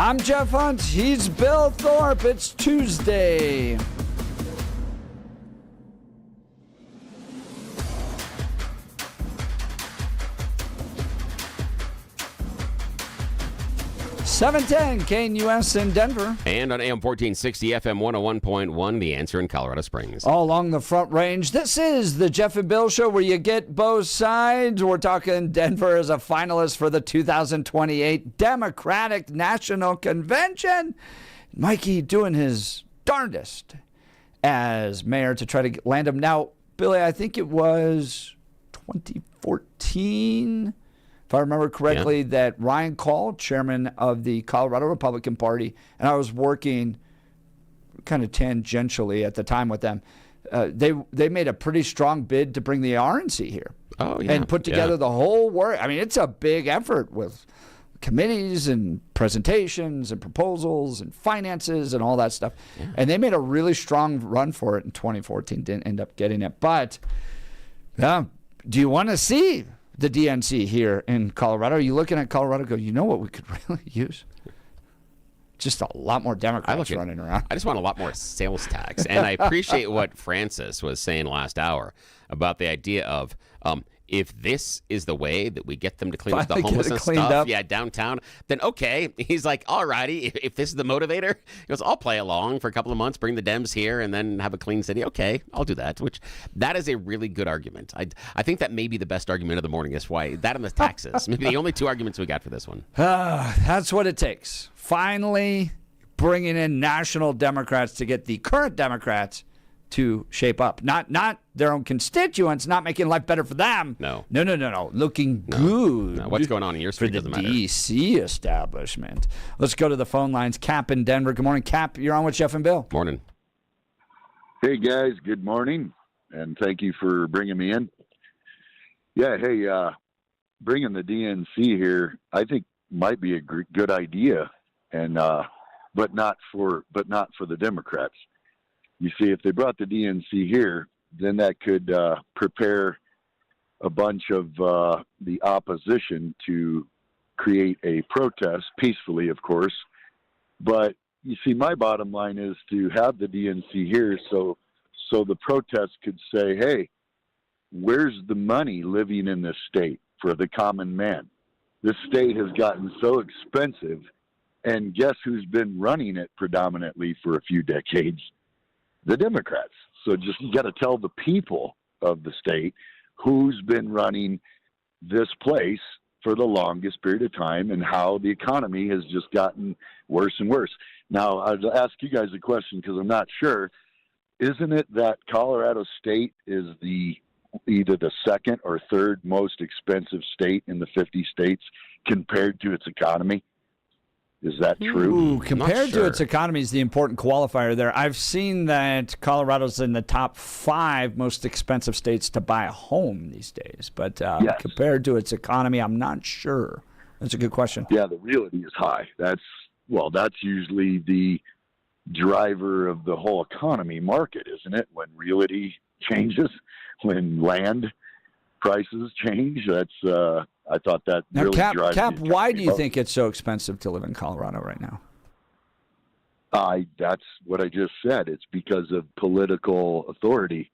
I'm Jeff Hunt. He's Bill Thorpe. It's Tuesday. $710 KNUS in Denver. And on AM 1460 FM 101.1, The Answer in Colorado Springs. All along the Front Range. This is the Jeff and Bill Show where you get both sides. We're talking Denver as a finalist for the 2028 Democratic National Convention. Mikey doing his darndest as mayor to try to land him. Now, Billy, I think it was 2014, if I remember correctly, that Ryan Call, chairman of the Colorado Republican Party, and I was working kind of tangentially at the time with them. They made a pretty strong bid to bring the RNC here and put together the whole work. I mean, it's a big effort with committees and presentations and proposals and finances and all that stuff. Yeah. And they made a really strong run for it in 2014. Didn't end up getting it. But do you want to see the DNC here in Colorado? Are you looking at Colorado go, you know what we could really use? Just a lot more Democrats running around. I just want a lot more sales tax. And I appreciate what Francis was saying last hour about the idea of if this is the way that we get them to clean up the homelessness stuff, downtown, then okay. He's like, all righty, if this is the motivator, he goes, I'll play along for a couple of months, bring the Dems here, and then have a clean city. Okay, I'll do that, which that is a really good argument. I think that may be the best argument of the morning is why that and the taxes. Maybe the only two arguments we got for this one. That's what it takes. Finally bringing in national Democrats to get the current Democrats to shape up. Not their own constituents, not making life better for them. No. Looking good. No. What's going on in your street doesn't matter. For the D.C. establishment. Let's go to the phone lines. Cap in Denver. Good morning, Cap. You're on with Jeff and Bill. Morning. Hey, guys. Good morning, and thank you for bringing me in. Yeah, hey, bringing the DNC here, I think might be a good idea, and but not for the Democrats. You see, if they brought the DNC here, then that could prepare a bunch of the opposition to create a protest, peacefully, of course. But you see, my bottom line is to have the DNC here so the protest could say, hey, where's the money living in this state for the common man? This state has gotten so expensive, and guess who's been running it predominantly for a few decades? The Democrats. So just you got to tell the people of the state who's been running this place for the longest period of time and how the economy has just gotten worse and worse. Now, I'll ask you guys a question because I'm not sure. Isn't it that Colorado State is either the second or third most expensive state in the 50 states compared to its economy? Is that true? Compared to its economy is the important qualifier there. I've seen that Colorado's in the top 5 most expensive states to buy a home these days. But compared to its economy, I'm not sure. That's a good question. Yeah, the realty is high. That's usually the driver of the whole economy market, isn't it? When realty changes, when land prices change, that's I thought that now, really drives Cap, why do you think it's so expensive to live in Colorado right now? That's what I just said. It's because of political authority.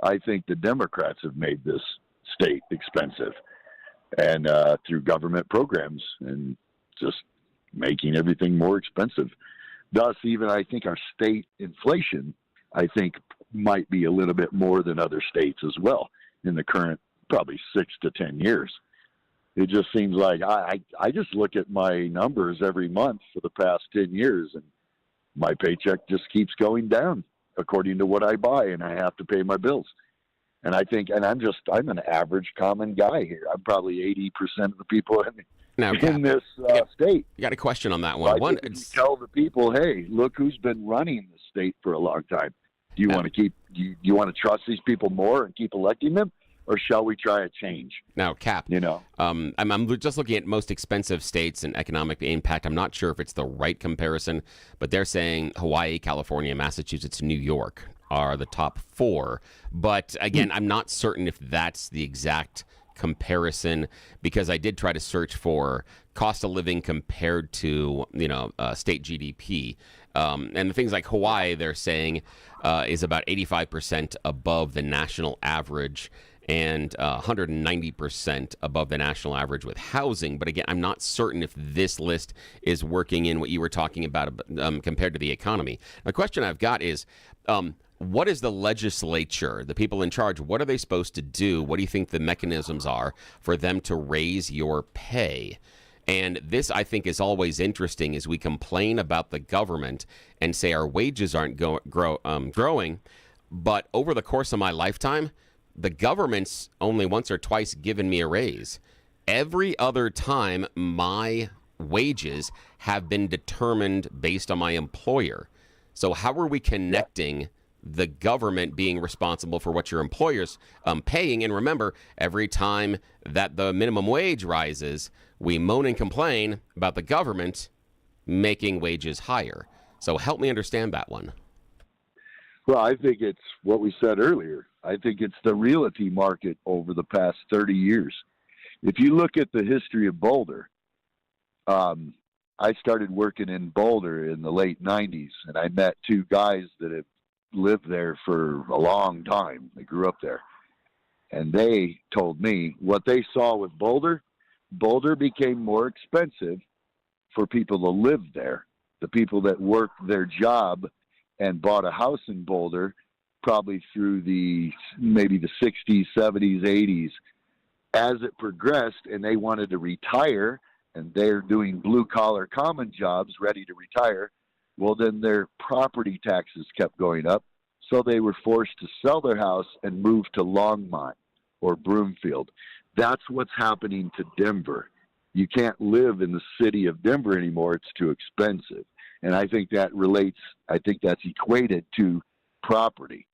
I think the Democrats have made this state expensive, and through government programs and just making everything more expensive. Thus, even I think our state inflation, I think, might be a little bit more than other states as well in the current probably 6 to 10 years. It just seems like I just look at my numbers every month for the past 10 years, and my paycheck just keeps going down according to what I buy, and I have to pay my bills. And I think, and I'm an average common guy here. I'm probably 80% of the people in this state. You got a question on that one? Why didn't you tell the people, hey, look who's been running the state for a long time. Do you want to you want to trust these people more and keep electing them? Or shall we try a change? Now, Cap, I'm just looking at most expensive states and economic impact. I'm not sure if it's the right comparison, but they're saying Hawaii, California, Massachusetts, New York are the top 4. But again, I'm not certain if that's the exact comparison because I did try to search for cost of living compared to, state GDP. And the things like Hawaii, they're saying, is about 85% above the national average and 190% above the national average with housing. But again, I'm not certain if this list is working in what you were talking about compared to the economy. The question I've got is, what is the legislature, the people in charge, what are they supposed to do? What do you think the mechanisms are for them to raise your pay? And this, I think, is always interesting as we complain about the government and say our wages aren't growing. But over the course of my lifetime, the government's only once or twice given me a raise. Every other time, my wages have been determined based on my employer. So how are we connecting the government being responsible for what your employer's paying? And remember, every time that the minimum wage rises, we moan and complain about the government making wages higher. So help me understand that one. Well, I think it's what we said earlier. I think it's the realty market over the past 30 years. If you look at the history of Boulder, I started working in Boulder in the late 90s, and I met two guys that have lived there for a long time. They grew up there. And they told me what they saw with Boulder became more expensive for people to live there. The people that worked their job and bought a house in Boulder probably through maybe the 60s, 70s, 80s. As it progressed and they wanted to retire and they're doing blue-collar common jobs ready to retire, well, then their property taxes kept going up. So they were forced to sell their house and move to Longmont or Broomfield. That's what's happening to Denver. You can't live in the city of Denver anymore. It's too expensive. And I think that's equated to property,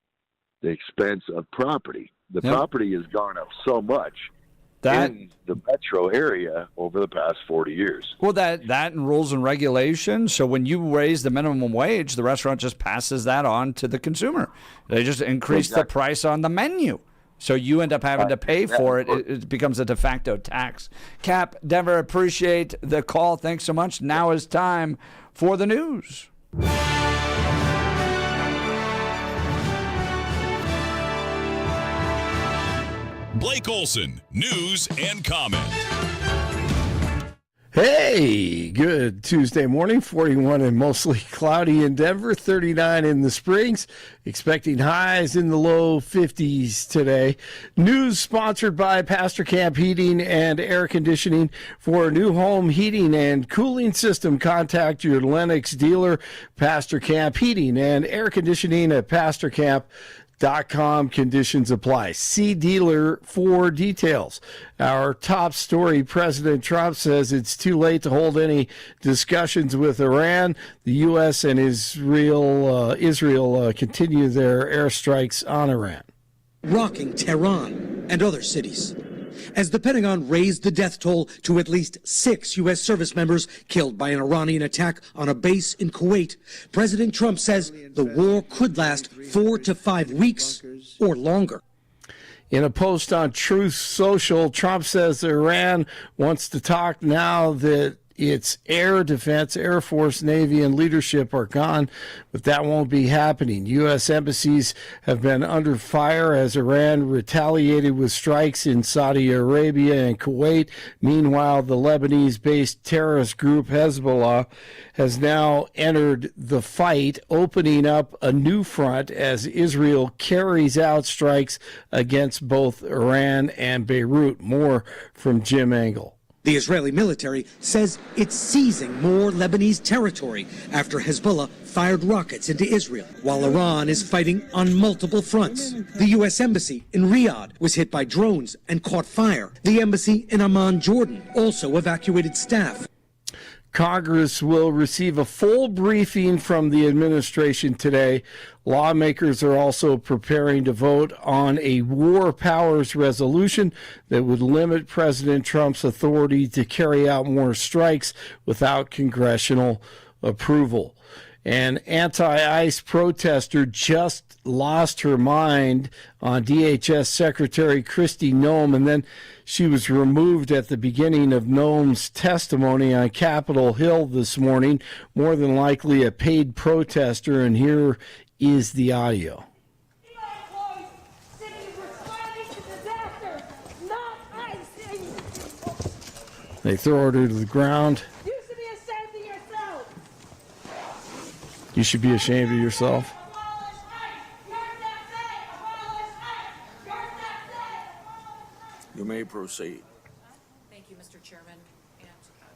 the expense of property. The property has gone up so much in the metro area over the past 40 years. Well, that and rules and regulations. So when you raise the minimum wage, the restaurant just passes that on to the consumer. They just increase the price on the menu. So you end up having to pay for it. It becomes a de facto tax. Cap, Denver, appreciate the call. Thanks so much. Now is time for the news. Blake Olson, news and comment. Hey, good Tuesday morning, 41 and mostly cloudy in Denver, 39 in the Springs, expecting highs in the low 50s today. News sponsored by Pastor Camp Heating and Air Conditioning. For a new home heating and cooling system, contact your Lennox dealer, Pastor Camp Heating and Air Conditioning at pastorcamp.com. Conditions apply. See dealer for details. Our top story, President Trump says it's too late to hold any discussions with Iran. The U.S. and Israel continue their airstrikes on Iran. Rocking Tehran and other cities, as the Pentagon raised the death toll to at least 6 U.S. service members killed by an Iranian attack on a base in Kuwait. President Trump says the war could last 4 to 5 weeks or longer. In a post on Truth Social, Trump says Iran wants to talk now that its air defense, Air Force, Navy, and leadership are gone, but that won't be happening. U.S. embassies have been under fire as Iran retaliated with strikes in Saudi Arabia and Kuwait. Meanwhile, the Lebanese-based terrorist group Hezbollah has now entered the fight, opening up a new front as Israel carries out strikes against both Iran and Beirut. More from Jim Engel. The Israeli military says it's seizing more Lebanese territory after Hezbollah fired rockets into Israel, while Iran is fighting on multiple fronts. The U.S. Embassy in Riyadh was hit by drones and caught fire. The embassy in Amman, Jordan, also evacuated staff. Congress will receive a full briefing from the administration today. Lawmakers are also preparing to vote on a war powers resolution that would limit President Trump's authority to carry out more strikes without congressional approval. An anti-ICE protester just lost her mind on DHS Secretary Kristi Noem, and then she was removed at the beginning of Noem's testimony on Capitol Hill this morning, more than likely a paid protester, and here is the audio. They throw her to the ground. You should be ashamed of yourself. You should be ashamed of yourself. You may proceed. Thank you, Mr. Chairman, and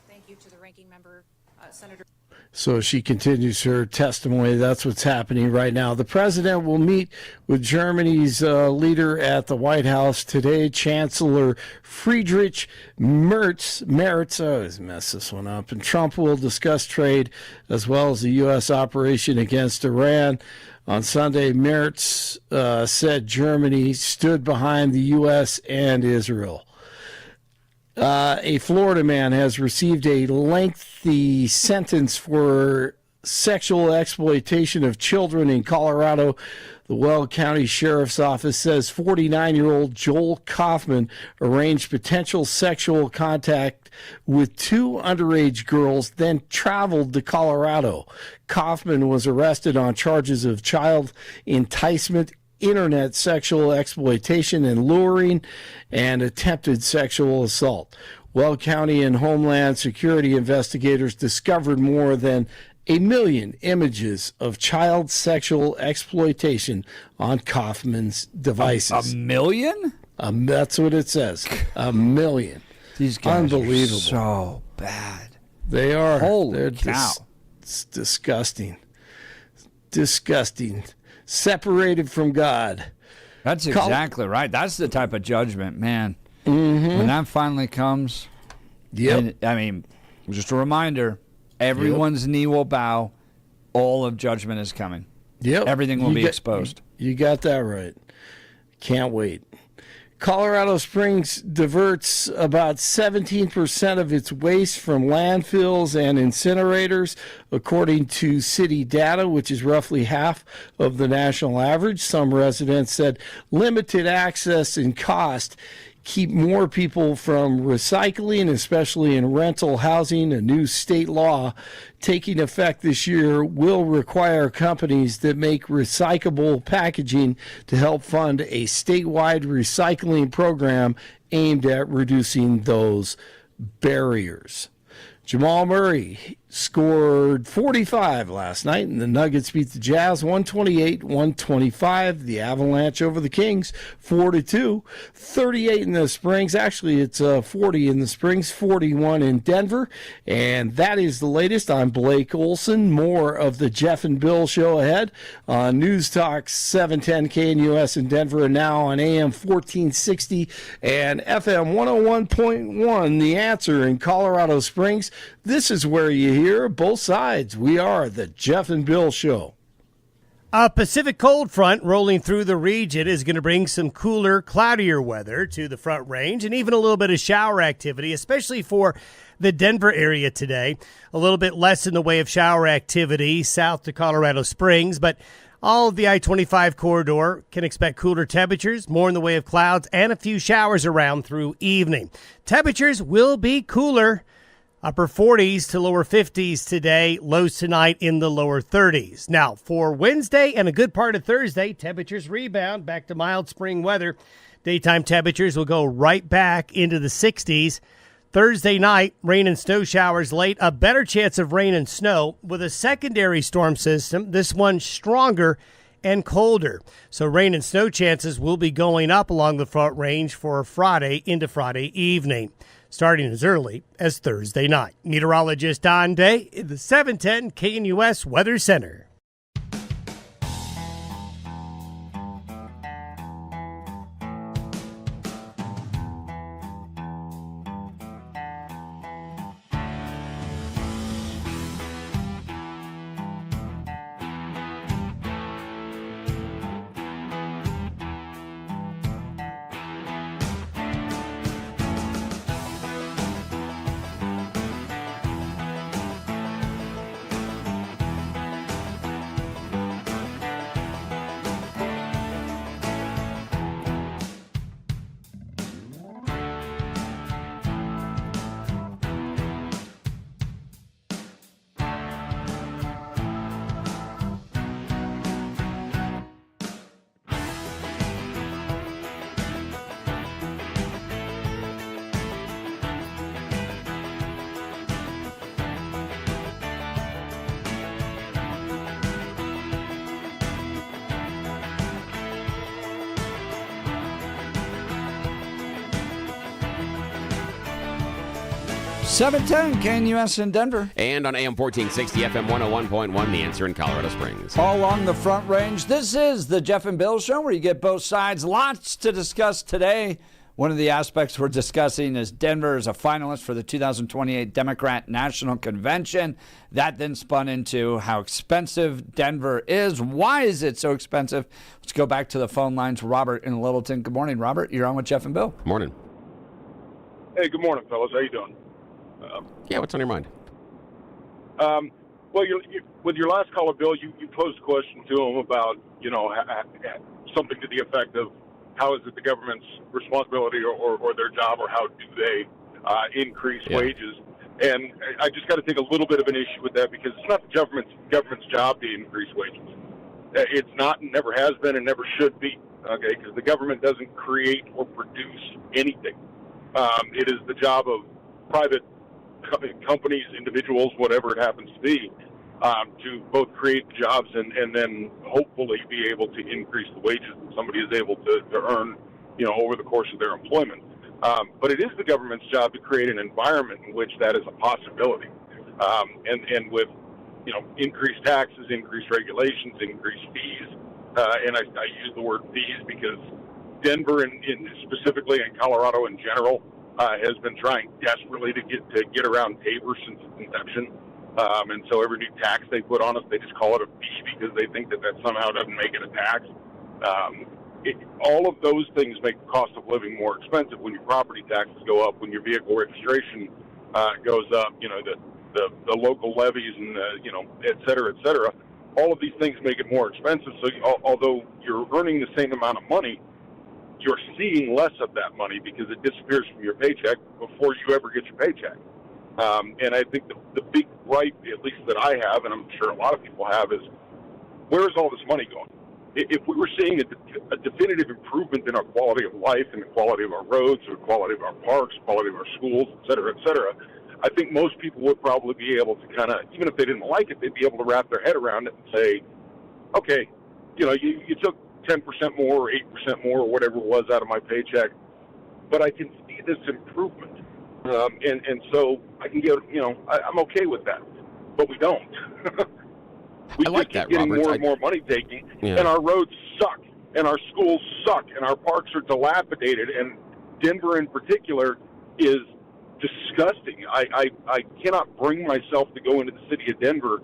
thank you to the ranking member, Senator. So she continues her testimony. That's what's happening right now. The president will meet with Germany's leader at the White House today, Chancellor Friedrich Merz. I always mess this one up. And Trump will discuss trade as well as the U.S. operation against Iran. On Sunday, Merz said Germany stood behind the U.S. and Israel. A Florida man has received a lengthy sentence for sexual exploitation of children in Colorado. The Weld County Sheriff's Office says 49-year-old Joel Kaufman arranged potential sexual contact with two underage girls, then traveled to Colorado. Kaufman was arrested on charges of child enticement, internet sexual exploitation and luring, and attempted sexual assault. Weld County and Homeland Security investigators discovered more than 1 million images of child sexual exploitation on Kaufman's devices. 1 million? That's what it says. 1 million. These guys Unbelievable. are so bad. They are. Holy cow. It's disgusting. Disgusting. Separated from God. That's exactly right. That's the type of judgment, man. When that finally comes, and, I mean, just a reminder, everyone's knee will bow. All of judgment is coming. Yep. Everything will be exposed. You got that right. Can't wait. Colorado Springs diverts about 17% of its waste from landfills and incinerators, according to city data, which is roughly half of the national average. Some residents said limited access and cost keep more people from recycling, especially in rental housing. A new state law taking effect this year will require companies that make recyclable packaging to help fund a statewide recycling program aimed at reducing those barriers. Jamal Murray scored 45 last night, and the Nuggets beat the Jazz 128-125. The Avalanche over the Kings 4-2. 38 in the Springs. Actually, it's 40 in the Springs, 41 in Denver. And that is the latest. I'm Blake Olson. More of the Jeff and Bill show ahead on News Talk 710 KNUS in Denver, and now on AM 1460 and FM 101.1. The Answer in Colorado Springs. This is where you hear both sides. We are the Jeff and Bill Show. A Pacific cold front rolling through the region is going to bring some cooler, cloudier weather to the Front Range and even a little bit of shower activity, especially for the Denver area today. A little bit less in the way of shower activity south to Colorado Springs, but all of the I-25 corridor can expect cooler temperatures, more in the way of clouds, and a few showers around through evening. Temperatures will be cooler. Upper 40s to lower 50s today, lows tonight in the lower 30s. Now, for Wednesday and a good part of Thursday, temperatures rebound back to mild spring weather. Daytime temperatures will go right back into the 60s. Thursday night, rain and snow showers late, a better chance of rain and snow with a secondary storm system, this one stronger and colder. So rain and snow chances will be going up along the Front Range for Friday into Friday evening, starting as early as Thursday night. Meteorologist Don Day in the 710 KNUS Weather Center. 710 KNUS in Denver. And on AM 1460, FM 101.1, The Answer in Colorado Springs. All along the Front Range, this is the Jeff and Bill Show, where you get both sides. Lots to discuss today. One of the aspects we're discussing is Denver is a finalist for the 2028 Democrat National Convention. That then spun into how expensive Denver is. Why is it so expensive? Let's go back to the phone lines. Robert in Littleton. Good morning, Robert. You're on with Jeff and Bill. Good morning. Hey, good morning, fellas. How you doing? Yeah, what's on your mind? Well, with your last caller, Bill, you posed a question to him about, something to the effect of how is it the government's responsibility or their job, or how do they increase wages? And I just got to take a little bit of an issue with that, because it's not the government's job to increase wages. It's not, and never has been, and never should be, okay, because the government doesn't create or produce anything. It is the job of private companies, individuals, whatever it happens to be, to both create jobs and then hopefully be able to increase the wages that somebody is able to earn, over the course of their employment. But it is the government's job to create an environment in which that is a possibility. And with, increased taxes, increased regulations, increased fees, and I use the word fees because Denver and specifically in Colorado in general has been trying desperately to get around Tabor since its inception. And so every new tax they put on us, they just call it a fee because they think that somehow doesn't make it a tax. All of those things make the cost of living more expensive when your property taxes go up, when your vehicle registration goes up, the local levies and, et cetera, et cetera. All of these things make it more expensive. So although you're earning the same amount of money, you're seeing less of that money because it disappears from your paycheck before you ever get your paycheck. And I think the big gripe, at least that I have, and I'm sure a lot of people have, is where is all this money going? If we were seeing a definitive improvement in our quality of life and the quality of our roads, or the quality of our parks, quality of our schools, et cetera, I think most people would probably be able to kind of, even if they didn't like it, they'd be able to wrap their head around it and say, okay, you took 10% more or 8% more or whatever it was out of my paycheck, but I can see this improvement. And so I can get, I'm okay with that, but we don't. We like keep that, getting Robert. more and more money taking, and our roads suck, and our schools suck, and our parks are dilapidated, and Denver in particular is disgusting. I cannot bring myself to go into the city of Denver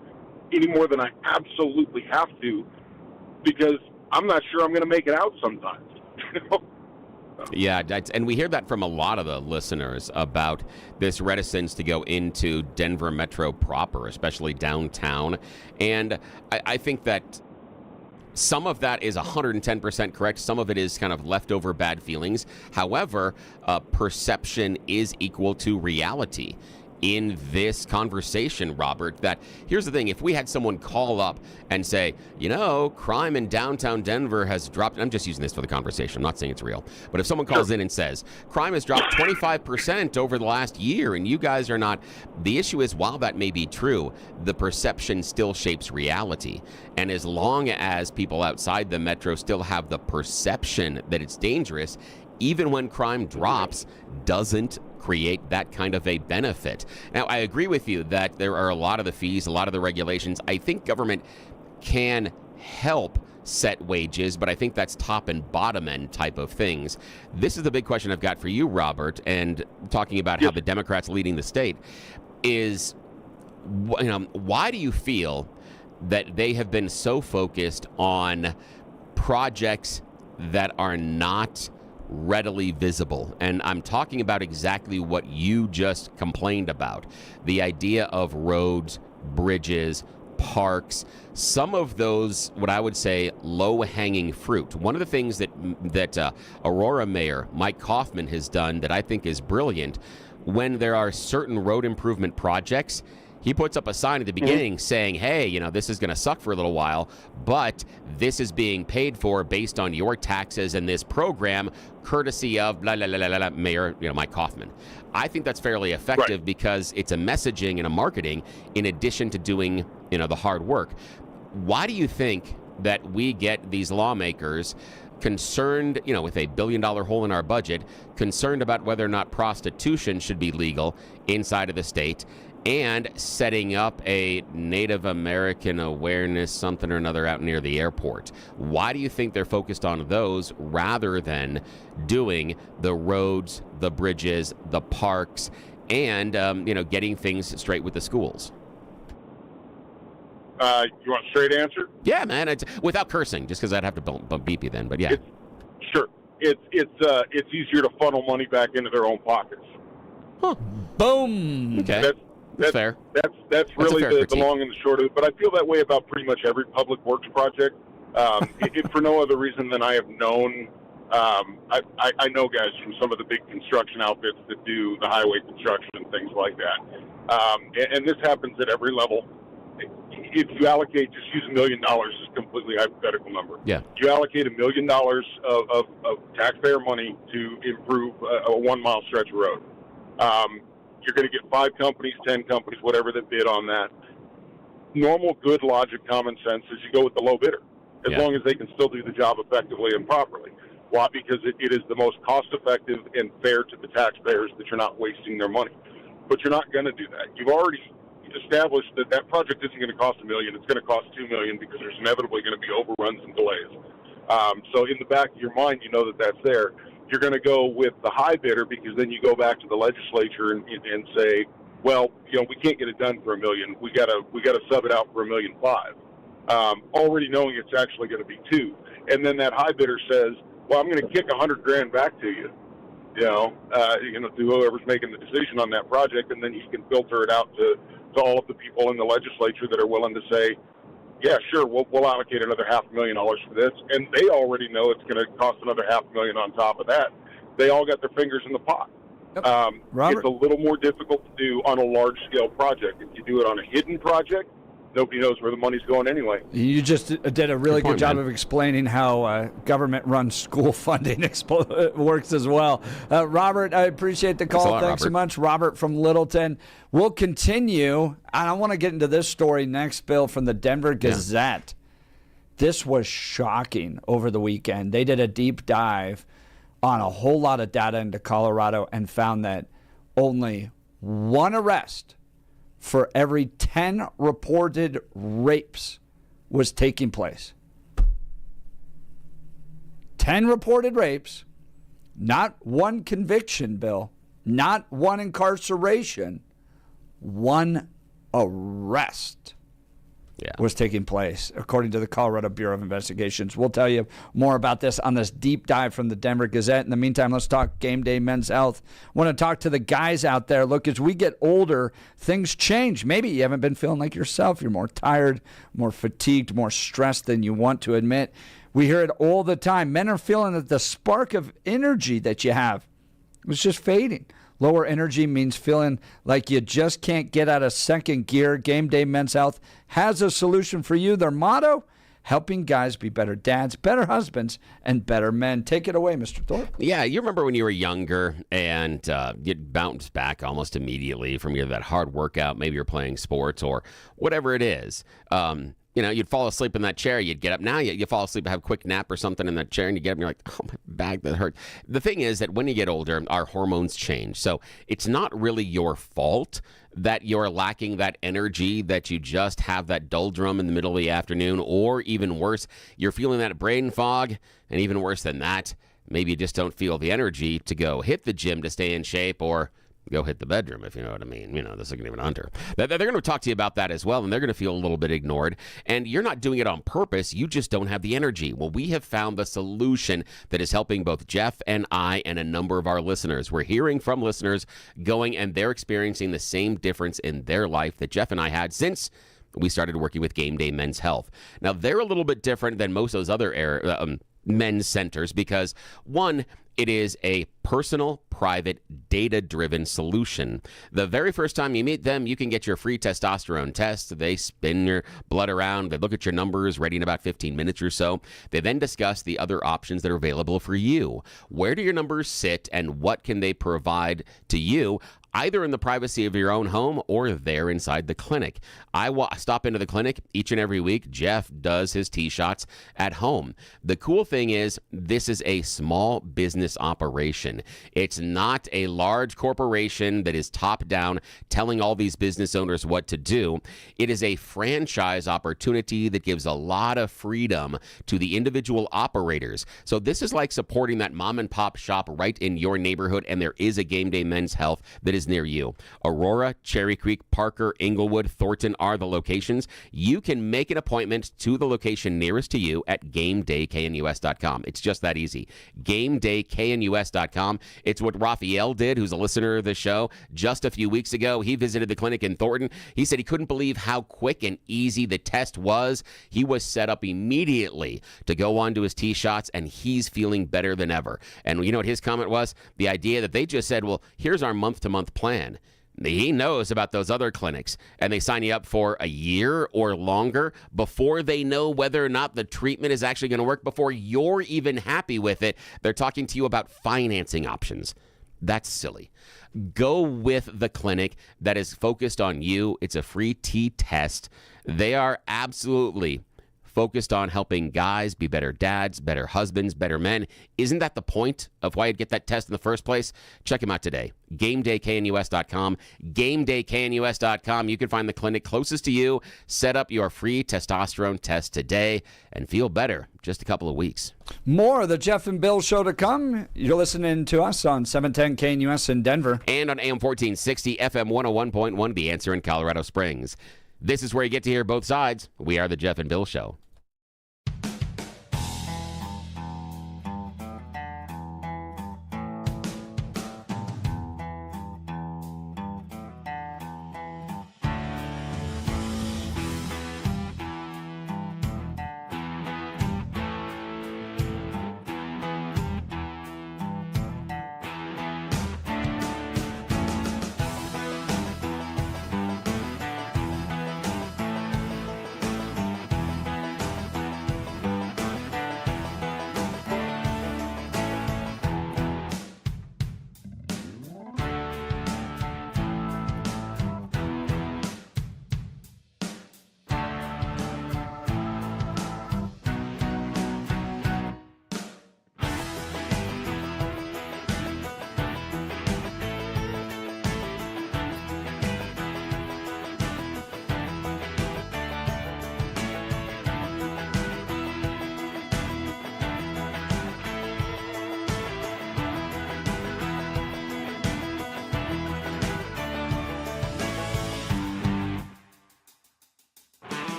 any more than I absolutely have to, because I'm not sure I'm going to make it out sometimes. Yeah, and we hear that from a lot of the listeners about this reticence to go into Denver Metro proper, especially downtown. And I think that some of that is 110% correct. Some of it is kind of leftover bad feelings. However, perception is equal to reality. In this conversation, Robert, that here's the thing. If we had someone call up and say, crime in downtown Denver has dropped. I'm just using this for the conversation. I'm not saying it's real. But if someone calls in and says, crime has dropped 25% over the last year and you guys are not. The issue is, while that may be true, the perception still shapes reality. And as long as people outside the metro still have the perception that it's dangerous, even when crime drops, doesn't create that kind of a benefit. Now, I agree with you that there are a lot of the fees, a lot of the regulations. I think government can help set wages, but I think that's top and bottom end type of things. This is the big question I've got for you, Robert, and talking about how the Democrats leading the state is, why do you feel that they have been so focused on projects that are not readily visible? And I'm talking about exactly what you just complained about. The idea of roads, bridges, parks, some of those, what I would say, low-hanging fruit. One of the things that Aurora Mayor Mike Kaufman has done that I think is brilliant, when there are certain road improvement projects, he puts up a sign at the beginning saying, hey, this is going to suck for a little while, but this is being paid for based on your taxes and this program, courtesy of blah, blah, blah, blah, blah, Mayor Mike Kaufman. I think that's fairly effective because it's a messaging and a marketing in addition to doing, the hard work. Why do you think that we get these lawmakers concerned, with a $1 billion hole in our budget, concerned about whether or not prostitution should be legal inside of the state, and setting up a Native American awareness something or another out near the airport. Why do you think they're focused on those rather than doing the roads, the bridges, the parks, and, getting things straight with the schools? You want a straight answer? Yeah, man. It's, without cursing, just because I'd have to bump beep you then. But yeah, sure. It's easier to funnel money back into their own pockets. Huh. Boom. Okay, that's fair. That's really the long and the short of it. But I feel that way about pretty much every public works project. If for no other reason than I have known. I know guys from some of the big construction outfits that do the highway construction and things like that. And this happens at every level. If you allocate, just use $1 million is a completely hypothetical number. Yeah. You allocate $1 million of taxpayer money to improve a 1 mile stretch of road. You're going to get 5 companies, 10 companies, whatever that bid on that. Normal, good logic, common sense is you go with the low bidder, as long as they can still do the job effectively and properly. Why? Because it is the most cost-effective and fair to the taxpayers that you're not wasting their money. But you're not going to do that. You've already established that project isn't going to cost $1 million. It's going to cost $2 million because there's inevitably going to be overruns and delays. So in the back of your mind, you know that that's there. You're going to go with the high bidder because then you go back to the legislature and say, well, we can't get it done for $1 million. We got to sub it out for $1.5 million. Already knowing it's actually going to be $2 million. And then that high bidder says, well, I'm going to kick $100,000 back to you. To whoever's making the decision on that project, and then he can filter it out to all of the people in the legislature that are willing to say, yeah, sure, we'll allocate another $500,000 for this. And they already know it's going to cost another $500,000 on top of that. They all got their fingers in the pot. Yep. It's a little more difficult to do on a large-scale project. If you do it on a hidden project, nobody knows where the money's going anyway. You just did a really good job of explaining how government-run school funding works as well. Robert, I appreciate the call. Thanks so much. Robert from Littleton. We'll continue, and I want to get into this story next, Bill, from the Denver Gazette. This was shocking over the weekend. They did a deep dive on a whole lot of data into Colorado and found that only one arrest for every 10 reported rapes was taking place. 10 reported rapes, not one conviction, Bill, not one incarceration, one arrest was taking place, according to the Colorado Bureau of Investigations. We'll tell you more about this on this deep dive from the Denver Gazette. In the meantime, let's talk game day men's health. I want to talk to the guys out there. Look, as we get older, things change. Maybe you haven't been feeling like yourself. You're more tired, more fatigued, more stressed than you want to admit. We hear it all the time. Men are feeling that the spark of energy that you have is just fading. Lower energy means feeling like you just can't get out of second gear. Game Day Men's Health has a solution for you. Their motto, helping guys be better dads, better husbands, and better men. Take it away, Mr. Thorpe. Yeah, you remember when you were younger and you'd bounce back almost immediately from either that hard workout, maybe you're playing sports or whatever it is. You'd fall asleep in that chair, you'd get up. Now you fall asleep, have a quick nap or something in that chair, and you get up and you're like, oh, my back, that hurt. The thing is that when you get older, our hormones change. So it's not really your fault that you're lacking that energy, that you just have that doldrum in the middle of the afternoon, or even worse, you're feeling that brain fog, and even worse than that, maybe you just don't feel the energy to go hit the gym to stay in shape, or go hit the bedroom, if you know what I mean. This isn't even Hunter. They're going to talk to you about that as well, and they're going to feel a little bit ignored. And you're not doing it on purpose. You just don't have the energy. Well, we have found the solution that is helping both Jeff and I and a number of our listeners. We're hearing from listeners going, and they're experiencing the same difference in their life that Jeff and I had since we started working with Game Day Men's Health. Now, they're a little bit different than most of those other men's centers because, one, it is a personal, private, data-driven solution. The very first time you meet them, you can get your free testosterone test. They spin your blood around. They look at your numbers, ready in about 15 minutes or so. They then discuss the other options that are available for you. Where do your numbers sit, and what can they provide to you, either in the privacy of your own home or there inside the clinic? I stop into the clinic each and every week. Jeff does his T-shots at home. The cool thing is, this is a small business operation. It's not a large corporation that is top-down telling all these business owners what to do. It is a franchise opportunity that gives a lot of freedom to the individual operators. So this is like supporting that mom and pop shop right in your neighborhood, and there is a Game Day Men's Health that is near you. Aurora, Cherry Creek, Parker, Inglewood, Thornton are the locations. You can make an appointment to the location nearest to you at GameDayKNUS.com. It's just that easy. GameDayKNUS.com. It's what Raphael did, who's a listener of the show, just a few weeks ago. He visited the clinic in Thornton. He said he couldn't believe how quick and easy the test was. He was set up immediately to go on to his T-shots, and he's feeling better than ever. And you know what his comment was? The idea that they just said, well, here's our month-to-month plan. He knows about those other clinics, and they sign you up for a year or longer before they know whether or not the treatment is actually going to work, before you're even happy with it. They're talking to you about financing options. That's silly. Go with the clinic that is focused on you. It's a free T-test. They are absolutely focused on helping guys be better dads, better husbands, better men. Isn't that the point of why you'd get that test in the first place? Check him out today. GameDayKNUS.com. GameDayKNUS.com. You can find the clinic closest to you. Set up your free testosterone test today and feel better just a couple of weeks. More of the Jeff and Bill Show to come. You're listening to us on 710 KNUS in Denver. And on AM 1460, FM 101.1, The Answer in Colorado Springs. This is where you get to hear both sides. We are the Jeff and Bill Show.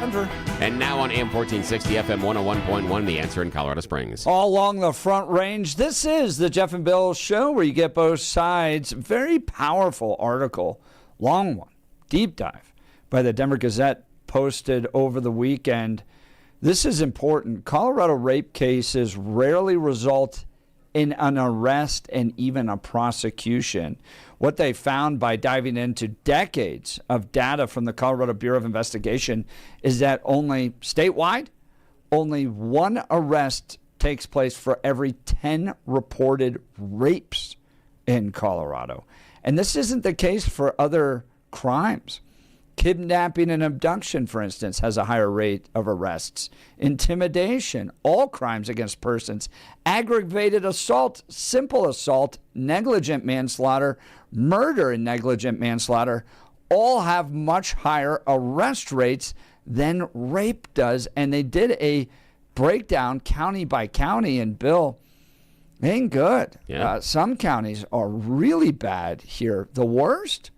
Denver. And now on AM 1460 FM 101.1, The Answer in Colorado Springs. All along the Front Range, this is the Jeff and Bill Show where you get both sides. Very powerful article, long one, deep dive by the Denver Gazette posted over the weekend. This is important. Colorado rape cases rarely result in an arrest and even a prosecution. What they found by diving into decades of data from the Colorado Bureau of Investigation is that statewide, only one arrest takes place for every 10 reported rapes in Colorado. And this isn't the case for other crimes. Kidnapping and abduction, for instance, has a higher rate of arrests. Intimidation, all crimes against persons, aggravated assault, simple assault, negligent manslaughter, murder and negligent manslaughter, all have much higher arrest rates than rape does. And they did a breakdown county by county, and Bill, it ain't good. Yeah. Some counties are really bad here. The worst,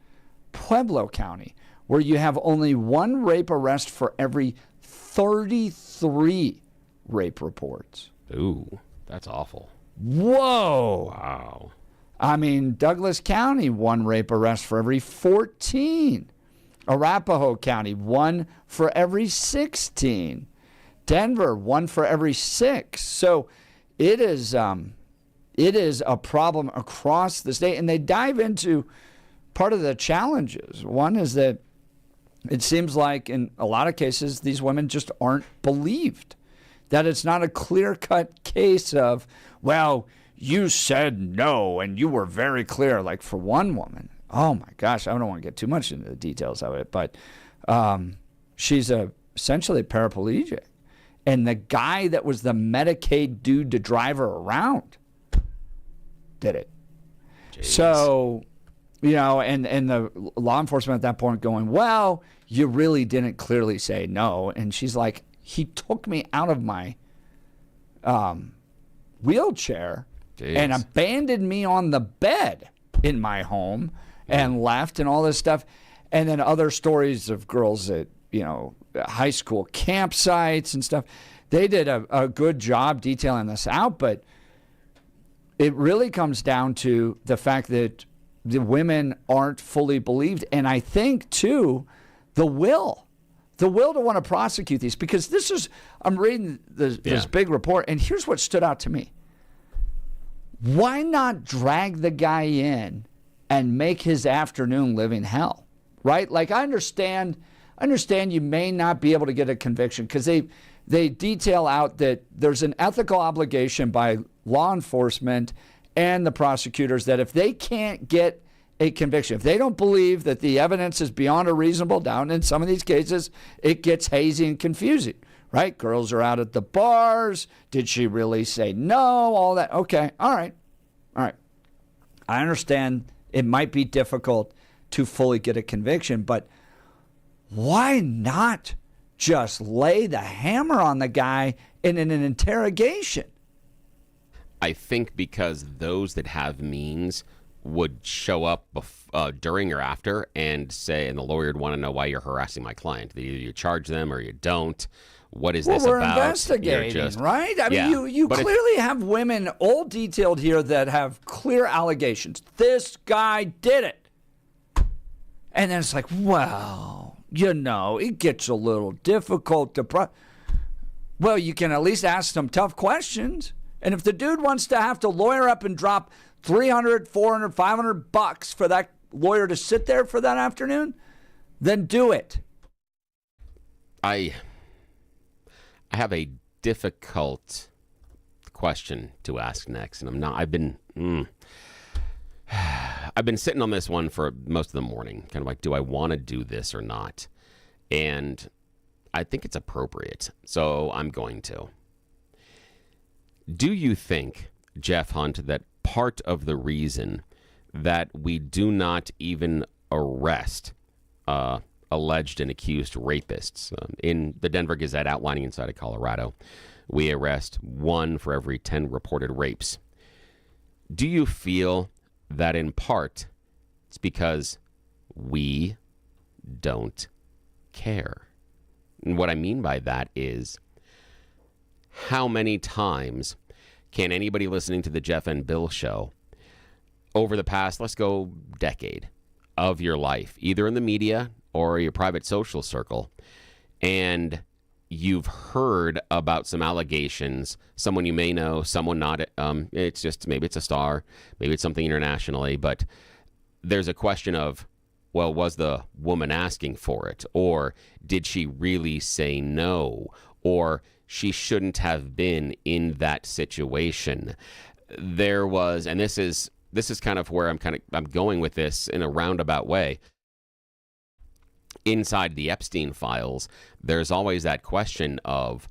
Pueblo County, where you have only one rape arrest for every 33 rape reports. Ooh, that's awful. Whoa. Wow. I mean, Douglas County, one rape arrest for every 14. Arapahoe County, one for every 16. Denver, one for every 6. So it is a problem across the state. And they dive into part of the challenges. One is that it seems like in a lot of cases, these women just aren't believed. That it's not a clear-cut case of, well, you said no and you were very clear. Like for one woman, oh my gosh, I don't want to get too much into the details of it, but she's essentially paraplegic. And the guy that was the Medicaid dude to drive her around did it. Jeez. So, and the law enforcement at that point going, well, you really didn't clearly say no. And she's like, he took me out of my wheelchair and abandoned me on the bed in my home and left and all this stuff. And then other stories of girls at, high school campsites and stuff. They did a good job detailing this out, but it really comes down to the fact that the women aren't fully believed. And I think, too, the will to want to prosecute these. Because I'm reading this big report, and here's what stood out to me. Why not drag the guy in and make his afternoon living hell, right? Like, I understand you may not be able to get a conviction because they detail out that there's an ethical obligation by law enforcement and the prosecutors that if they can't get a conviction, if they don't believe that the evidence is beyond a reasonable doubt, in some of these cases, it gets hazy and confusing, right? Girls are out at the bars. Did she really say no? All that. Okay. All right. I understand it might be difficult to fully get a conviction, but why not just lay the hammer on the guy in an interrogation? I think because those that have means would show up during or after and say, and the lawyer would want to know why you're harassing my client. Either you charge them or you don't. What is this about? We're investigating, right? I mean, you clearly have women all detailed here that have clear allegations. This guy did it. And then it's like, well, it gets a little difficult to well, you can at least ask some tough questions. And if the dude wants to have to lawyer up and drop $300, $400, $500 for that lawyer to sit there for that afternoon, then do it. I have a difficult question to ask next, and I've been sitting on this one for most of the morning, kind of like, do I want to do this or not? And I think it's appropriate, so I'm going to. Do you think, Jeff Hunt, that part of the reason that we do not even arrest alleged and accused rapists, in the Denver Gazette outlining inside of Colorado, we arrest 1 for every 10 reported rapes. Do you feel that in part it's because we don't care? And what I mean by that is, how many times can anybody listening to the Jeff and Bill show over the past, let's go decade of your life, either in the media or your private social circle, and you've heard about some allegations, someone you may know, someone not, it's just, maybe it's a star, maybe it's something internationally, but there's a question of, well, was the woman asking for it? Or did she really say no? Or she shouldn't have been in that situation. There was, and this is kind of where I'm going with this in a roundabout way. Inside the Epstein files, there's always that question of,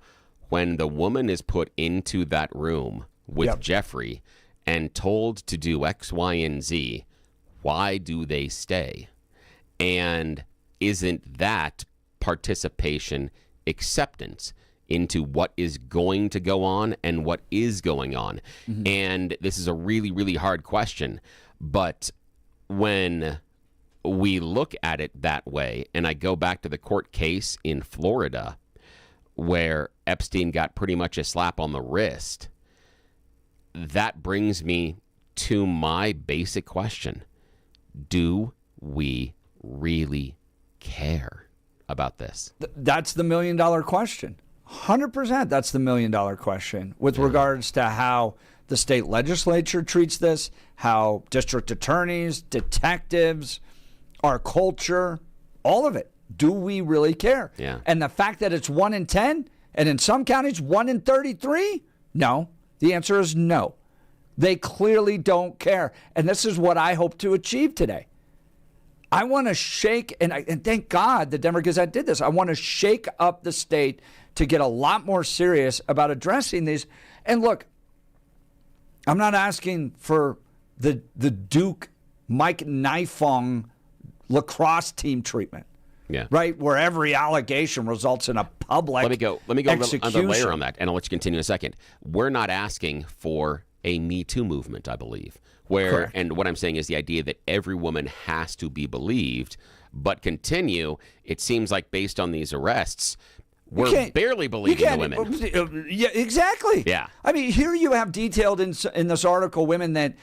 when the woman is put into that room with Jeffrey and told to do X, Y, and Z, why do they stay? And isn't that participation acceptance into what is going to go on and what is going on? Mm-hmm. And this is a really, really hard question. But when we look at it that way, and I go back to the court case in Florida where Epstein got pretty much a slap on the wrist, that brings me to my basic question. Do we really care about this? That's the $1 million question. 100%. That's the $1 million question with regards to how the state legislature treats this, how district attorneys, detectives, our culture, all of it. Do we really care? Yeah. And the fact that it's 1 in 10 and in some counties 1 in 33? No. The answer is no. They clearly don't care. And this is what I hope to achieve today. I want to shake, and thank God the Denver Gazette did this. I want to shake up the state to get a lot more serious about addressing these. And look, I'm not asking for the Duke Mike Nifong lacrosse team treatment. Yeah. Right? Where every allegation results in a public Let me go execution. another layer on that, and I'll let you continue in a second. We're not asking for a Me Too movement, I believe. Correct. And what I'm saying is the idea that every woman has to be believed, but continue, it seems like based on these arrests, we're barely believing the women. Yeah, exactly. Yeah. I mean, here you have detailed in this article women that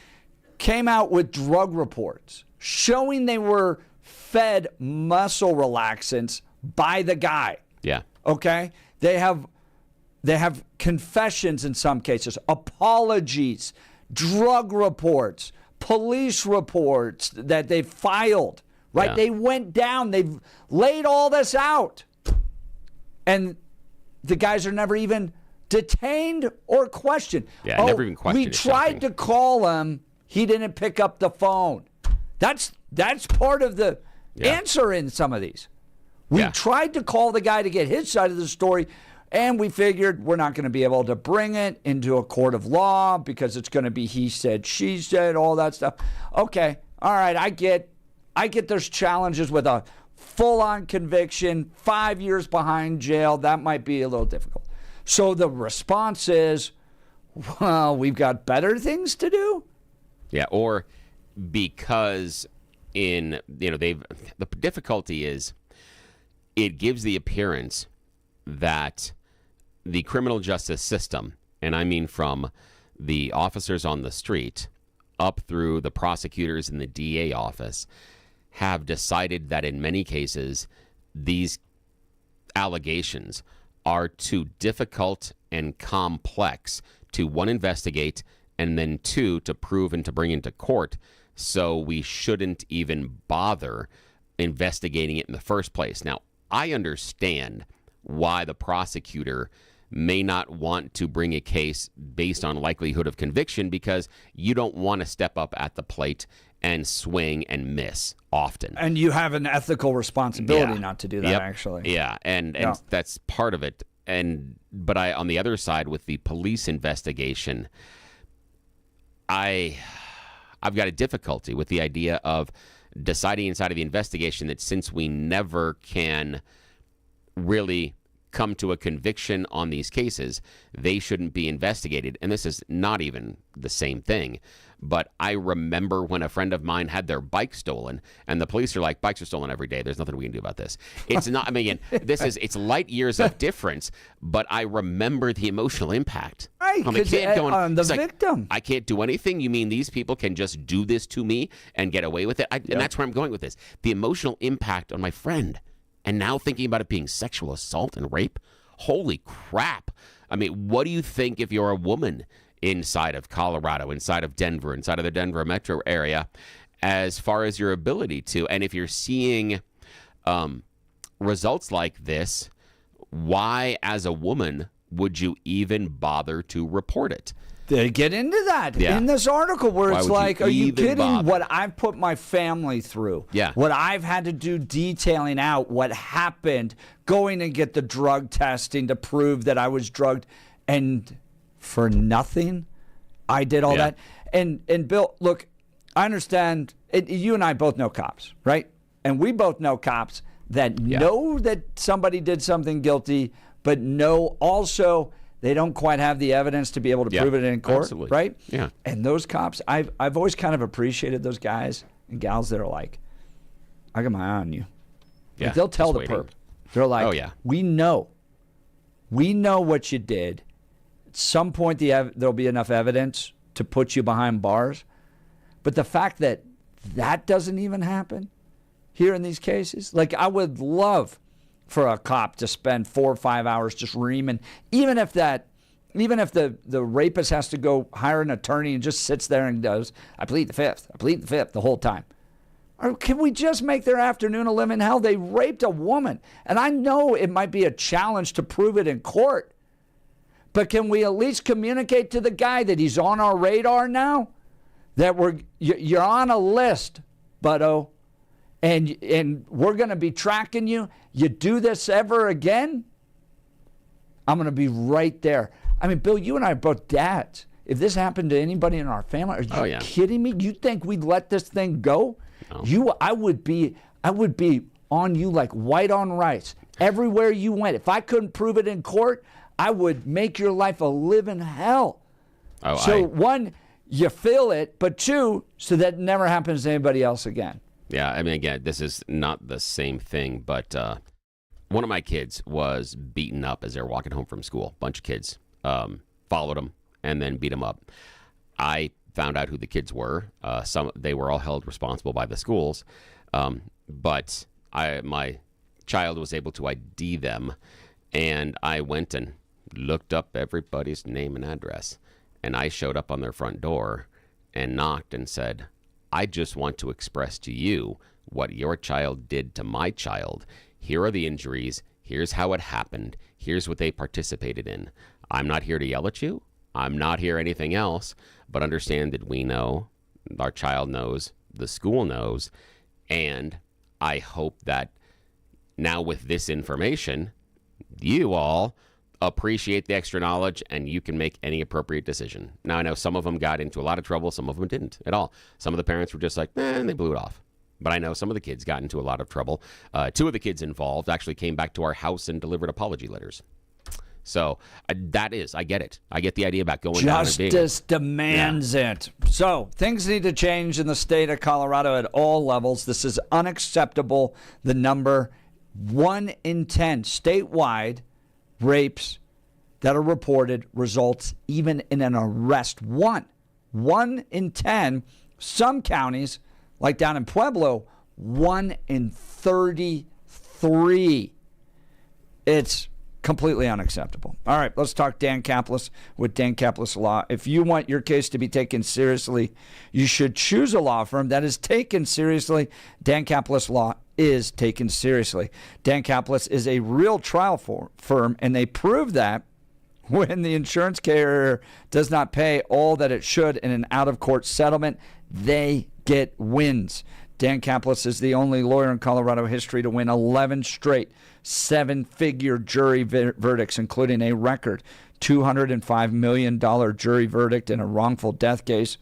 came out with drug reports showing they were fed muscle relaxants by the guy. Yeah. Okay? They have confessions in some cases, apologies, drug reports, police reports that they filed, right? Yeah. They went down, they've laid all this out. And the guys are never even detained or questioned. Yeah, never even questioned. We tried to call him, he didn't pick up the phone. That's part of the answer in some of these. We tried to call the guy to get his side of the story, and we figured we're not going to be able to bring it into a court of law because it's going to be he said, she said, all that stuff. Okay, all right, I get there's challenges with a full-on conviction, 5 years behind jail. That might be a little difficult. So the response is, well, we've got better things to do. Yeah, or because the difficulty is it gives the appearance that the criminal justice system, and I mean from the officers on the street up through the prosecutors in the DA office, have decided that in many cases these allegations are too difficult and complex to, one, investigate, and then two, to prove and to bring into court. So we shouldn't even bother investigating it in the first place. Now, I understand why the prosecutor may not want to bring a case based on likelihood of conviction, because you don't want to step up at the plate and swing and miss often. And you have an ethical responsibility not to do that, actually. Yeah, and that's part of it. But on the other side, with the police investigation, I've got a difficulty with the idea of deciding inside of the investigation that since we never can really come to a conviction on these cases, they shouldn't be investigated. And this is not even the same thing. but I remember when a friend of mine had their bike stolen, and the police are like, bikes are stolen every day. There's nothing we can do about this. It's not, I mean, it's light years of difference, but I remember the emotional impact. Right, on the kid going, on the victim. I can't do anything. You mean these people can just do this to me and get away with it? And that's where I'm going with this. The emotional impact on my friend. And now thinking about it being sexual assault and rape. Holy crap. I mean, what do you think if you're a woman inside of Colorado, inside of Denver, inside of the Denver metro area, as far as your ability to? And if you're seeing results like this, why, as a woman, would you even bother to report it? They get into that in this article where it's like, are you kidding? Bother? What I've put my family through. Yeah. What I've had to do detailing out what happened, going and get the drug testing to prove that I was drugged, and for nothing, I did all that. And Bill, look, I understand. You and I both know cops, right? And we both know cops that know that somebody did something guilty, but know also they don't quite have the evidence to be able to prove it in court, right? Yeah. And those cops, I've always kind of appreciated those guys and gals that are like, I got my eye on you. Yeah. Like they'll tell the perp. They're like, we know what you did. At some point, there'll be enough evidence to put you behind bars. But the fact that that doesn't even happen here in these cases, like I would love for a cop to spend 4 or 5 hours just reaming, even if the rapist has to go hire an attorney and just sits there and does, I plead the fifth the whole time. Or can we just make their afternoon a living hell? They raped a woman. And I know it might be a challenge to prove it in court, but can we at least communicate to the guy that he's on our radar now? That you're on a list, buddo. And we're going to be tracking you. You do this ever again, I'm going to be right there. I mean, Bill, you and I are both dads. If this happened to anybody in our family, are you kidding me? You think we'd let this thing go? No. I would be on you like white on rice everywhere you went. If I couldn't prove it in court, I would make your life a living hell. One, you feel it, but two, so that it never happens to anybody else again. Yeah, I mean, again, this is not the same thing, but one of my kids was beaten up as they were walking home from school. Bunch of kids followed them and then beat them up. I found out who the kids were. They were all held responsible by the schools, but my child was able to ID them, and I went and looked up everybody's name and address, and I showed up on their front door and knocked and said, I just want to express to you what your child did to my child. Here are the injuries. Here's how it happened. Here's what they participated in. I'm not here to yell at you. I'm not here anything else, but understand that we know, our child knows, the school knows, and I hope that now with this information, you all appreciate the extra knowledge and you can make any appropriate decision. Now, I know some of them got into a lot of trouble. Some of them didn't at all. Some of the parents were just like, and they blew it off. But I know some of the kids got into a lot of trouble. 2 of the kids involved actually came back to our house and delivered apology letters. So I get it. I get the idea about going down and being. Justice demands it. So things need to change in the state of Colorado at all levels. This is unacceptable. The number 1 in 10 statewide rapes that are reported results even in an arrest. 1 in 10. Some counties, like down in Pueblo, 1 in 33. It's completely unacceptable. All right, let's talk Dan Caplis with Dan Caplis Law. If you want your case to be taken seriously, you should choose a law firm that is taken seriously. Dan Caplis Law is taken seriously. Dan Caplis is a real trial firm, and they prove that when the insurance carrier does not pay all that it should in an out-of-court settlement, they get wins. Dan Caplis is the only lawyer in Colorado history to win 11 straight 7-figure jury verdicts, including a record $205 million jury verdict in a wrongful death case.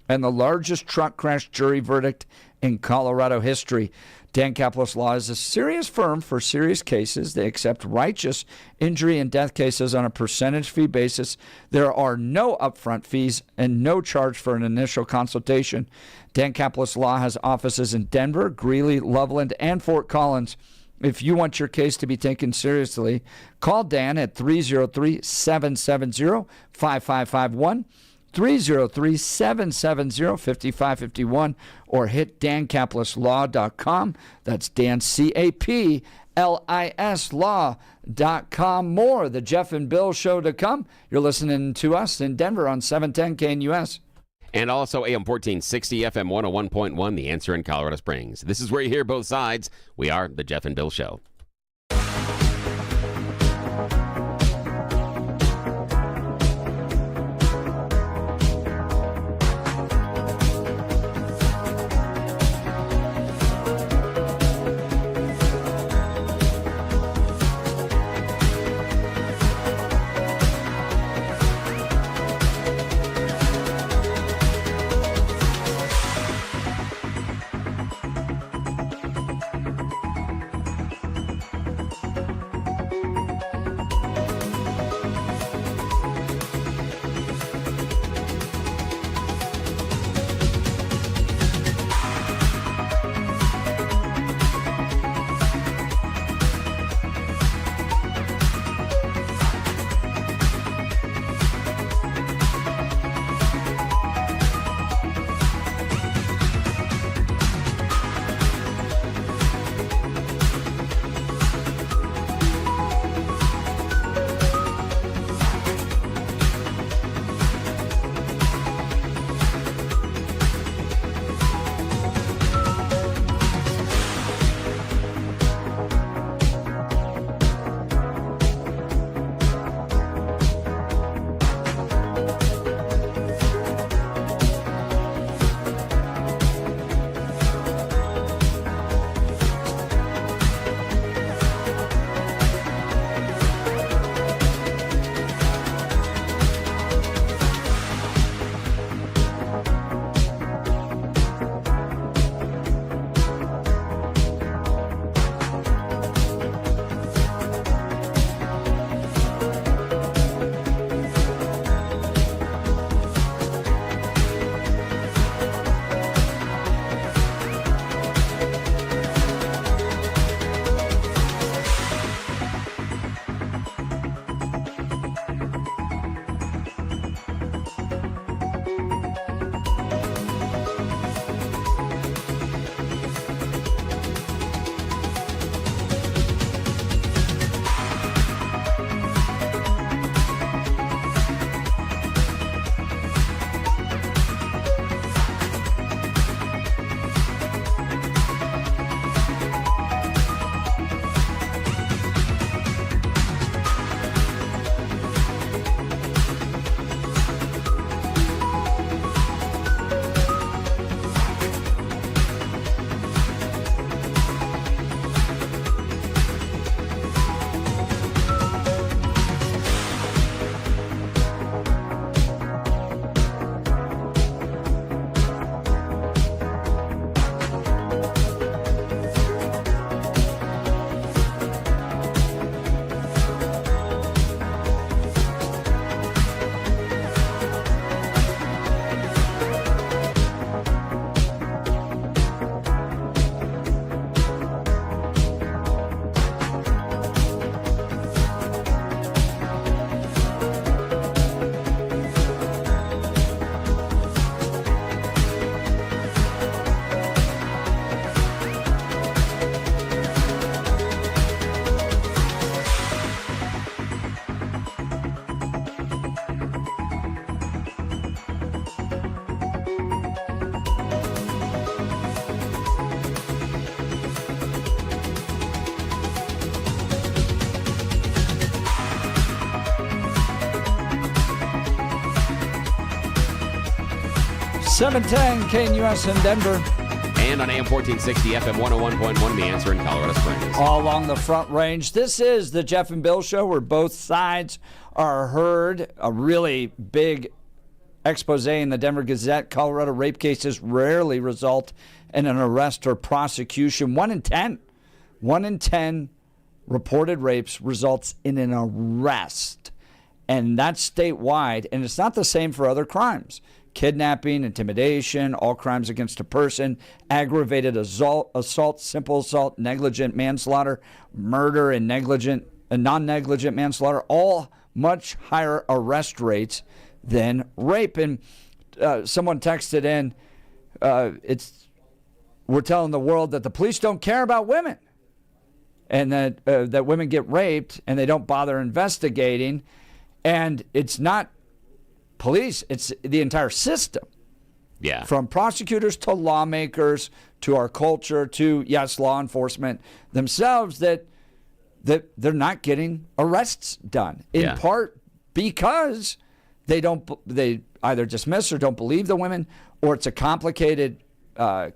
and the largest truck crash jury verdict in Colorado history. Dan Caplis Law is a serious firm for serious cases. They accept righteous injury and death cases on a percentage fee basis. There are no upfront fees and no charge for an initial consultation. Dan Caplis Law has offices in Denver, Greeley, Loveland, and Fort Collins. If you want your case to be taken seriously, call Dan at 303-770-5551. 303-770-5551 or hit dancaplisLaw.com. That's Dan, C-A-P-L-I-S law.com. More The Jeff and Bill Show to come. You're listening to us in Denver on 710 KNUS. And also AM 1460, FM 101.1, The Answer in Colorado Springs. This is where you hear both sides. We are The Jeff and Bill Show. .710 KNUS in Denver. And on AM 1460, FM 101.1, The Answer in Colorado Springs. All along the Front Range. This is the Jeff and Bill Show, where both sides are heard. A really big expose in the Denver Gazette, Colorado rape cases rarely result in an arrest or prosecution. 1 in 10 reported rapes results in an arrest. And that's statewide. And it's not the same for other crimes. Kidnapping, intimidation, all crimes against a person, aggravated assault, simple assault, negligent manslaughter, murder, and non-negligent manslaughter, all much higher arrest rates than rape. And someone texted in, we're telling the world that the police don't care about women, and that women get raped and they don't bother investigating. And it's not police, it's the entire system. Yeah. From prosecutors to lawmakers to our culture to, yes, law enforcement themselves, that they're not getting arrests done. In part because they either dismiss or don't believe the women, or it's a complicated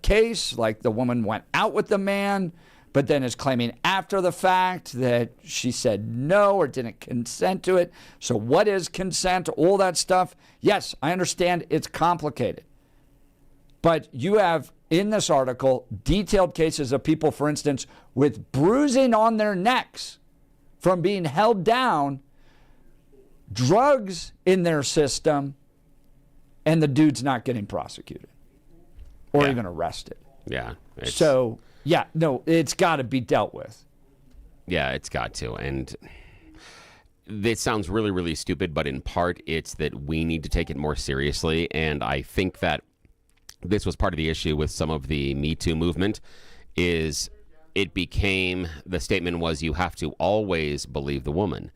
case, like the woman went out with the man, but then is claiming after the fact that she said no or didn't consent to it. So what is consent? All that stuff. Yes, I understand it's complicated. But you have in this article detailed cases of people, for instance, with bruising on their necks from being held down, drugs in their system, and the dude's not getting prosecuted or even arrested. Yeah. So, yeah, no, it's got to be dealt with. Yeah, it's got to. And it sounds really, really stupid, but in part it's that we need to take it more seriously. And I think that this was part of the issue with some of the Me Too movement, is it became, the statement was, you have to always believe the woman.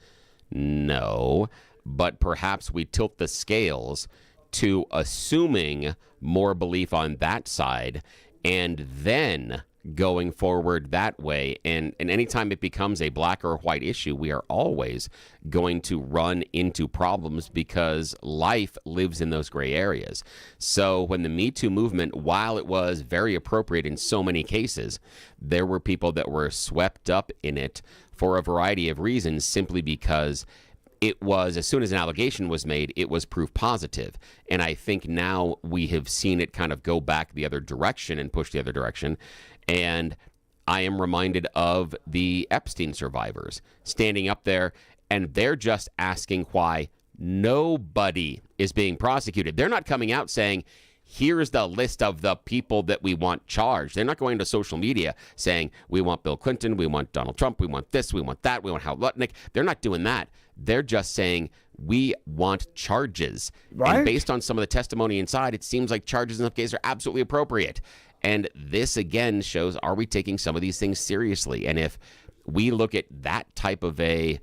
No, but perhaps we tilt the scales to assuming more belief on that side and then going forward that way. And anytime it becomes a black or white issue, we are always going to run into problems because life lives in those gray areas. So when the Me Too movement, while it was very appropriate in so many cases, there were people that were swept up in it for a variety of reasons, simply because it was, as soon as an allegation was made, it was proof positive. And I think now we have seen it kind of go back the other direction and push the other direction. And I am reminded of the Epstein survivors standing up there, and they're just asking why nobody is being prosecuted. They're not coming out saying, here's the list of the people that we want charged. They're not going to social media saying, we want Bill Clinton, we want Donald Trump, we want this, we want that, we want Hal Lutnick. They're not doing that. They're just saying, we want charges. Right. And based on some of the testimony inside, it seems like charges in some cases are absolutely appropriate. And this, again, shows, are we taking some of these things seriously? And if we look at that type of a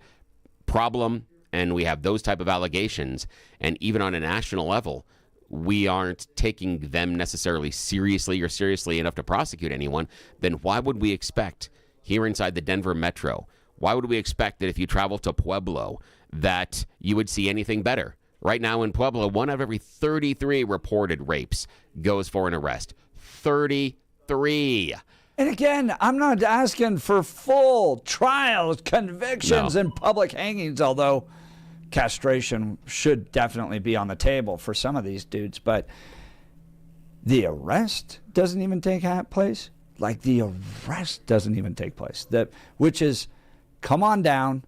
problem and we have those type of allegations, and even on a national level, we aren't taking them necessarily seriously or seriously enough to prosecute anyone, then why would we expect here inside the Denver metro, why would we expect that if you travel to Pueblo that you would see anything better? Right now in Pueblo, 1 out of every 33 reported rapes goes for an arrest. 33. And again, I'm not asking for full trials, convictions, and public hangings, although castration should definitely be on the table for some of these dudes. But the arrest doesn't even take place. Like, the arrest doesn't even take place. Which is, come on down.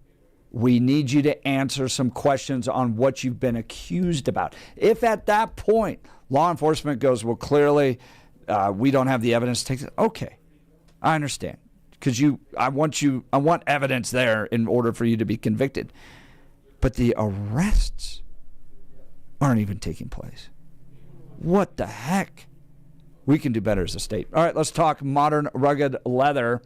We need you to answer some questions on what you've been accused about. If at that point law enforcement goes, well, clearly we don't have the evidence to take it. Okay, I understand, because I want evidence there in order for you to be convicted. But the arrests aren't even taking place. What the heck? We can do better as a state. All right, let's talk modern rugged leather.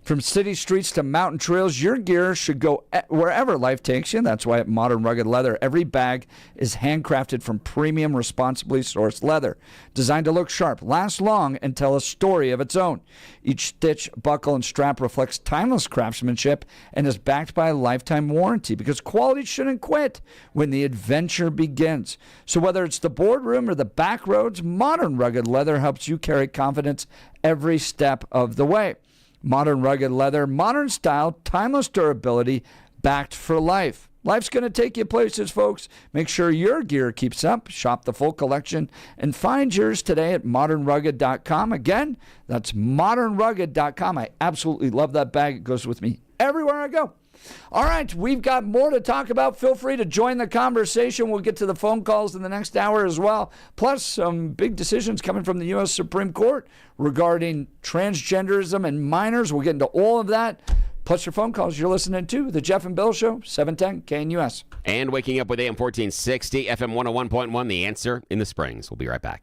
From city streets to mountain trails, your gear should go wherever life takes you. That's why at Modern Rugged Leather, every bag is handcrafted from premium, responsibly sourced leather, designed to look sharp, last long, and tell a story of its own. Each stitch, buckle, and strap reflects timeless craftsmanship and is backed by a lifetime warranty, because quality shouldn't quit when the adventure begins. So whether it's the boardroom or the back roads, Modern Rugged Leather helps you carry confidence every step of the way. Modern Rugged Leather, modern style, timeless durability, backed for life. Life's going to take you places, folks. Make sure your gear keeps up. Shop the full collection and find yours today at modernrugged.com. Again, that's modernrugged.com. I absolutely love that bag. It goes with me everywhere I go. All right, we've got more to talk about. Feel free to join the conversation. We'll get to the phone calls in the next hour as well. Plus, some big decisions coming from the U.S. Supreme Court regarding transgenderism and minors. We'll get into all of that. Plus your phone calls. You're listening to The Jeff and Bill Show, 710 KNUS. And waking up with AM 1460, FM 101.1, The Answer in the Springs. We'll be right back.